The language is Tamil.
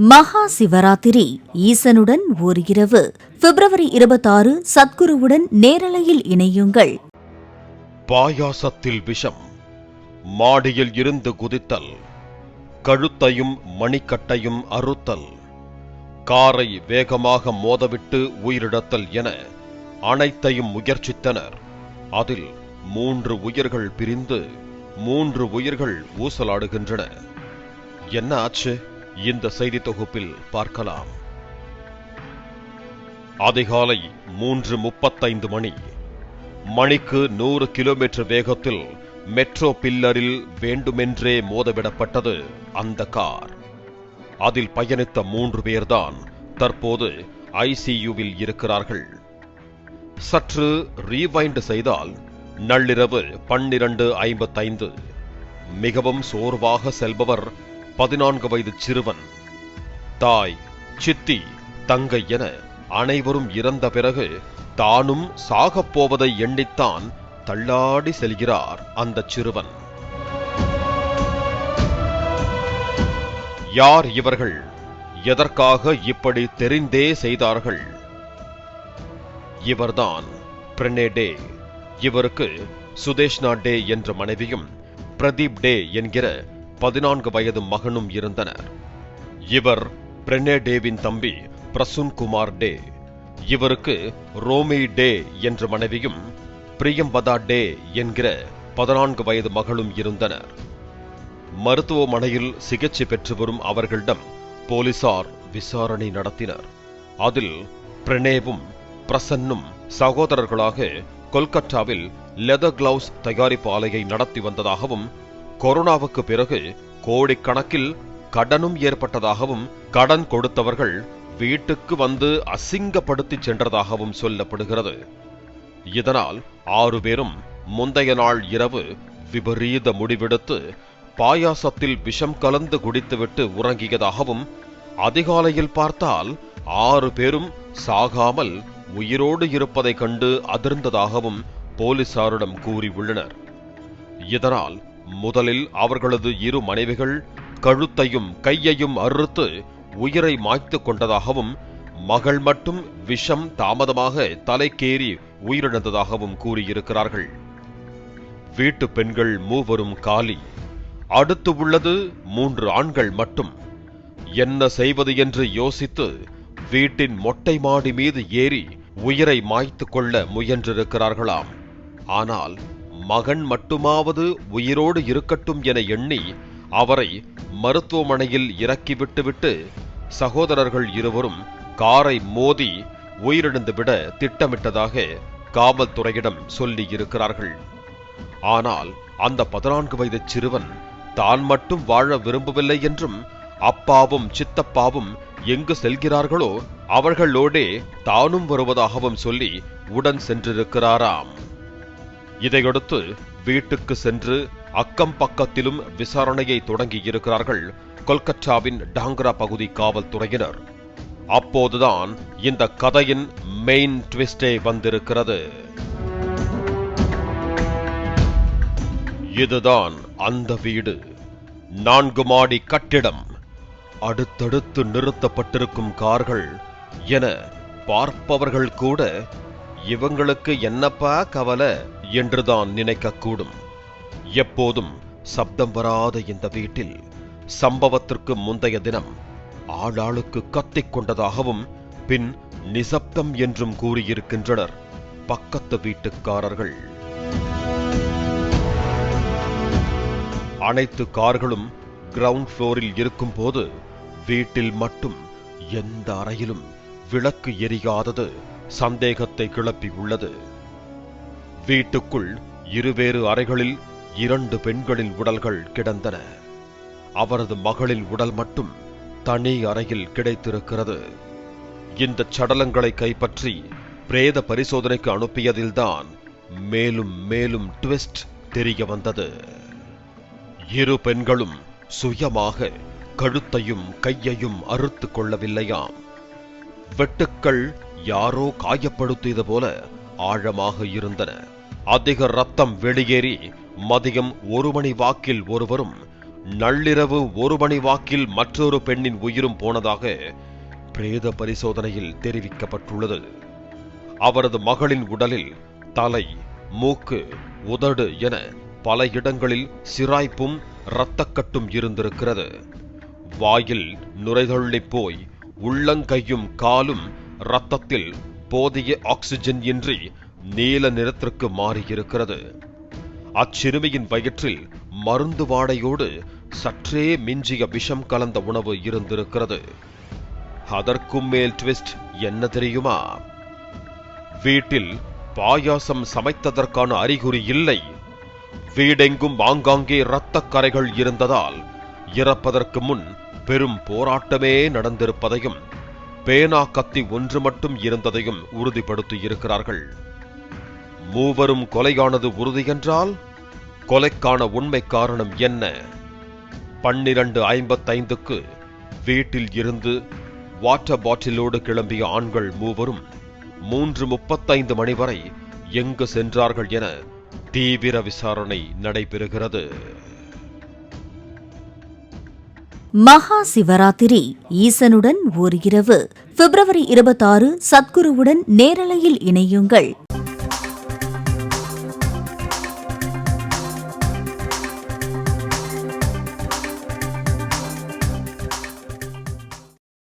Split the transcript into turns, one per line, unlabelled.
மகா சிவராத்திரி ஈசனுடன் ஓர் இரவு பிப்ரவரி 26 சத்குருவுடன் நேரலையில் இணையுங்கள்.
பாயாசத்தில் விஷம், மாடியில் இருந்து குதித்தல், கழுத்தையும் மணிக்கட்டையும் அறுத்தல், காரை வேகமாக மோதவிட்டு உயிரிழத்தல் என அனைத்தையும் முயற்சித்தனர். அதில் 3 உயிர்கள் பிரிந்து 3 உயிர்கள் ஊசலாடுகின்றன. என்ன ஆச்சு? இந்த செய்தி தொகுப்பில் பார்க்கலாம். அதிகாலை 3:35 மணி. மணிக்கு 100 கிலோமீட்டர் வேகத்தில் மெட்ரோ பில்லரில் வேண்டுமென்றே மோதவிடப்பட்டது அந்த கார். அதில் பயணித்த 3 பேர்தான் தற்போது ஐசியூவில் இருக்கிறார்கள். சற்று ரீவைண்ட் செய்தால் நள்ளிரவு 12:55. மிகவும் சோர்வாக செல்பவர் 14 வயது சிறுவன். தாய், சித்தி, தங்கை என அனைவரும் இறந்த பிறகு தானும் சாகப் போவதை எண்ணித்தான் தள்ளாடி செல்கிறார் அந்த சிறுவன். யார் இவர்கள்? எதற்காக இப்படி தெரிந்தே செய்தார்கள்? இவர்தான் பிரணே டே. இவருக்கு சுதேஷ்னா டே என்ற மனைவியும் பிரதீப் டே என்கிற 14 வயது மகனும் இருந்தனர். இவர் பிரணே டேவின் தம்பி பிரசூன் குமார் டே. இவருக்கு ரோமி டே என்ற மனைவியும் பிரியம்பதா டே என்கிற 14 வயது மகளும் இருந்தனர். மருத்துவமனையில் சிகிச்சை பெற்று வரும் அவர்களிடம் போலீசார் விசாரணை நடத்தினர். அதில் பிரணேவும் பிரசன்னும் சகோதரர்களாக கொல்கத்தாவில் லெதர் கிளவுஸ் தயாரிப்பு ஆலையை நடத்தி வந்ததாகவும், கொரோனாவுக்கு பிறகு கோடிக்கணக்கில் கடனும் ஏற்பட்டதாகவும், கடன் கொடுத்தவர்கள் வீட்டுக்கு வந்து அசிங்கப்படுத்தி சென்றதாகவும் சொல்லப்படுகிறது. இதனால் 6 பேரும் முந்தைய நாள் இரவு விபரீத முடிவெடுத்து பாயாசத்தில் விஷம் கலந்து குடித்துவிட்டு உறங்கியதாகவும், அதிகாலையில் பார்த்தால் 6 பேரும் சாகாமல் உயிரோடு இருப்பதை கண்டு அதிர்ந்ததாகவும் போலீசாரிடம் கூறியுள்ளனர். இதனால் முதலில் அவர்களது 2 மனைவிகள் கழுத்தையும் கையையும் அறுத்து உயிரை மாய்த்து கொண்டதாகவும், மகள் மட்டும் விஷம் தாமதமாக தலைக்கேறி உயிரிழந்ததாகவும் கூறியிருக்கிறார்கள். வீட்டு பெண்கள் 3 காலி. அடுத்து உள்ளது 3 ஆண்கள் மட்டும். என்ன செய்வது என்று யோசித்து வீட்டின் மொட்டை மாடி மீது ஏறி உயிரை மாய்த்து கொள்ள முயன்றிருக்கிறார்களாம். ஆனால் மகன் மட்டுமாவது உயிரோடு இருக்கட்டும் என எண்ணி அவரை மருத்துவமனையில் இறக்கிவிட்டுவிட்டு சகோதரர்கள் 2 காரை மோதி உயிரிழந்துவிட திட்டமிட்டதாக காவல்துறையிடம் சொல்லி இருக்கிறார்கள். ஆனால் அந்த 14 வயது சிறுவன் தான் மட்டும் வாழ விரும்பவில்லை என்றும், அப்பாவும் சித்தப்பாவும் எங்கு செல்கிறார்களோ அவர்களோடே தானும் வருவதாகவும் சொல்லி உடன் சென்றிருக்கிறாராம். இதையடுத்து வீட்டுக்கு சென்று அக்கம் பக்கத்திலும் விசாரணையை தொடங்கி இருக்கிறார்கள் கொல்கத்தாவின் டாங்கரா பகுதி காவல்துறையினர். அப்போதுதான் இந்த கதையின் மெயின் ட்விஸ்டே வந்திருக்கிறது. இதுதான் அந்த வீடு. 4 மாடி கட்டிடம், அடுத்தடுத்து நிறுத்தப்பட்டிருக்கும் கார்கள் என பார்ப்பவர்கள் கூட இவங்களுக்கு என்னப்பா கவலை என்றுதான் நினைக்கக்கூடும். எப்போதும் சப்தம் வராத இந்த வீட்டில் சம்பவத்திற்கு முந்தைய தினம் ஆளாளுக்கு கத்திக் கொண்டதாகவும், பின் நிசப்தம் என்றும் கூறியிருக்கின்றனர் பக்கத்து வீட்டுக்காரர்கள். அனைத்து கார்களும் கிரவுண்ட் ஃப்ளோரில் இருக்கும் போது வீட்டில் மட்டும் எந்த அறையிலும் விளக்கு எரியாதது சந்தேகத்தை கிளப்பியுள்ளது. வீட்டுக்குள் 2 வேறு அறைகளில் 2 பெண்களின் உடல்கள் கிடந்தன. அவரது மகளின் உடல் மட்டும் தனி அறையில் கிடைத்திருக்கிறது. இந்த சடலங்களை கைப்பற்றி பிரேத பரிசோதனைக்கு அனுப்பியதில்தான் மேலும் மேலும் ட்விஸ்ட் தெரிய வந்தது. 2 பெண்களும் சுயமாக கழுத்தையும் கையையும் அறுத்து கொள்ளவில்லையாம். வெட்டுக்கள் யாரோ காயப்படுத்தியது போல ஆழமாக இருந்தன. அதிக ரத்தம் வெளியேறி மதியம் 1 மணி வாக்கில் ஒருவரும் நள்ளிரவு 1 மணி வாக்கில் மற்றொரு பெண்ணின் உயிரும் போனதாக பிரேத பரிசோதனையில் தெரிவிக்கப்பட்டுள்ளது. அவரது மகளின் உடலில் தலை, மூக்கு, உதடு என பல இடங்களில் சிராய்ப்பும் இரத்தக்கட்டும் இருந்திருக்கிறது. வாயில் நுரைதள்ளி போய் உள்ளங்கையும் காலும் இரத்தத்தில் போதிய ஆக்சிஜன் இன்றி நீல நிறத்திற்கு மாறியிருக்கிறது. அச்சிறுமியின் வயிற்றில் மருந்து வாடையோடு சற்றே மிஞ்சிய விஷம் கலந்த உணவு இருந்திருக்கிறது. அதற்கும் மேல் ட்விஸ்ட் என்ன தெரியுமா? வீட்டில் பாயாசம் சமைத்ததற்கான அறிகுறி இல்லை. வீடெங்கும் ஆங்காங்கே இரத்தக் கரைகள் இருந்ததால் இறப்பதற்கு முன் பெரும் போராட்டமே நடந்திருப்பதையும் பேனா கத்தி ஒன்று மட்டும் இருந்ததையும் உறுதிப்படுத்தியிருக்கிறார்கள். மூவரும் கொலையானது உறுதியென்றால் கொலைக்கான உண்மை காரணம் என்ன? 12:55க்கு வீட்டில் இருந்து வாட்டர் பாட்டிலோடு கிளம்பிய ஆண்கள் மூவரும் 3:35 மணி வரை எங்கு சென்றார்கள் என தீவிர விசாரணை நடைபெறுகிறது.
மகா சிவராத்திரி ஈசனுடன் ஓர் இரவு. பிப்ரவரி 26 சத்குருவுடன் நேரலையில் இணையுங்கள்.